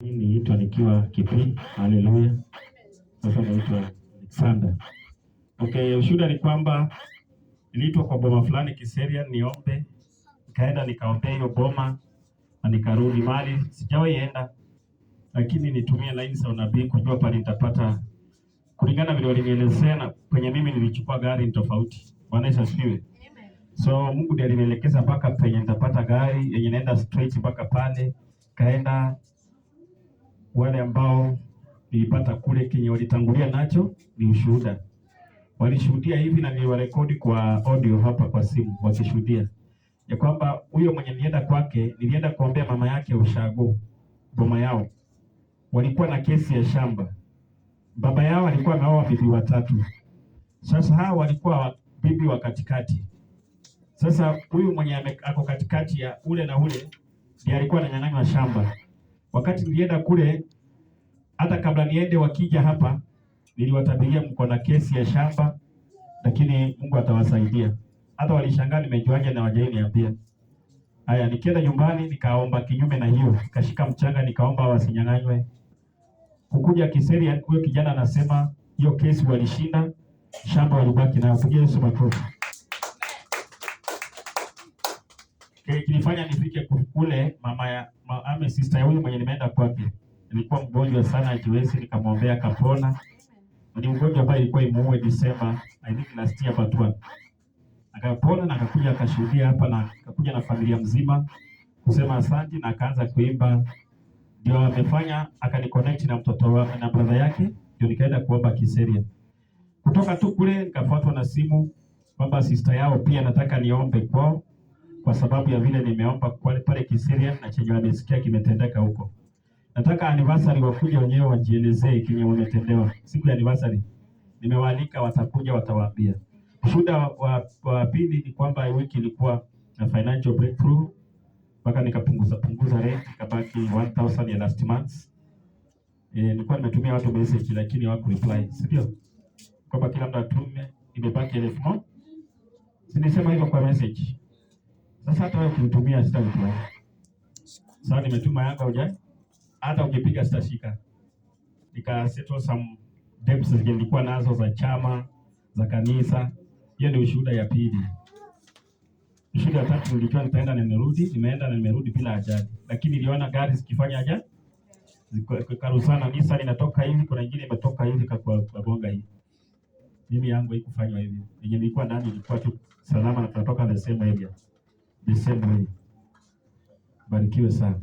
Niliitwa nikiwa Kitui. Haleluya. Sasa naitwa Alexander. Okay, ushuhuda ni kwamba niliitwa kwa boma fulani Kiseria niombe. Nikaenda nikaombea hiyo boma na nikarudi mali. Sijawahi enda. Lakini nitumie line za unabii kujua pale nitapata kulingana vile walinielezea na kwenye mimi nilichukua gari ni tofauti. Bwana Yesu asifiwe. So Mungu ndiye alinielekeza mpaka penye nitapata gari yenye naenda straight mpaka pale. Kaenda wale ambao nilipata kule kenye walitangulia nacho ni ushuhuda. Walishuhudia hivi na niliwarekodi kwa audio hapa kwa simu wakishuhudia. Ya kwamba huyo mwenye nilienda kwake, nilienda kuombea mama yake ushago, boma yao. Walikuwa na kesi ya shamba. Baba yao alikuwa ameoa bibi watatu. Sasa hao walikuwa bibi wa katikati. Sasa huyu mwenye ako katikati ya ule na ule ndiye alikuwa ananyang'anywa shamba. Wakati nilienda kule, hata kabla niende wakija hapa, niliwatabiria mko na kesi ya shamba, lakini Mungu atawasaidia. Hata walishangaa nimejuaje na wajai niambia. Haya, nikienda nyumbani nikaomba kinyume na hiyo, nikashika mchanga nikaomba wasinyang'anywe. Kukuja Kiseria, huyo kijana anasema hiyo kesi walishinda, shamba walibaki nayo. Pigia Yesu makofi. Kilifanya nifike kule mama sister ya huyu mwenye nimeenda kwake. Nilikuwa mgonjwa sana ajiwezi, nikamwombea akapona. Ni ugonjwa ambao ilikuwa imuue December, I think last year but one. Akapona na akakuja akashuhudia hapa na akakuja na familia mzima kusema asante na akaanza kuimba. Ndio amefanya akaniconnect na mtoto wake na brother yake, ndio nikaenda kuomba Kiseria. Kutoka tu kule nikafuatwa na simu kwamba sister yao pia nataka niombe kwao kwa sababu ya vile nimeomba pale Kiseria na chenye wamesikia kimetendeka huko. Nataka anniversary wakuja wenyewe wajielezee kenye wametendewa. Siku ya anniversary nimewaalika, watakuja watawaambia. Ushuhuda wa pili ni kwamba wiki ilikuwa na financial breakthrough mpaka nikapunguza rent ikabaki 1000 ya last month. Nilikuwa nimetumia watu message lakini hawaku reply. Sio? Kwamba kila mtu atume imebaki 1000. Sinisema hivyo kwa message. Sasa hata wewe ukinitumia sita reply. Sasa nimetuma yangu hoja. Hata ukipiga sitashika. Nika settle some debts nilikuwa nazo za chama, za kanisa. Hiyo ndio ushuhuda ya pili. Ushuhuda wa tatu nilikuwa nitaenda na nimerudi, nimeenda na nimerudi bila ajali. Lakini niliona gari zikifanya ajali. Zikarusana, Nissan inatoka hivi, kuna nyingine imetoka hivi kwa bonga hivi. Mimi yangu haikufanywa hivi. Yenye nilikuwa ndani ilikuwa tu salama na tunatoka the same area. The same way. Barikiwe sana.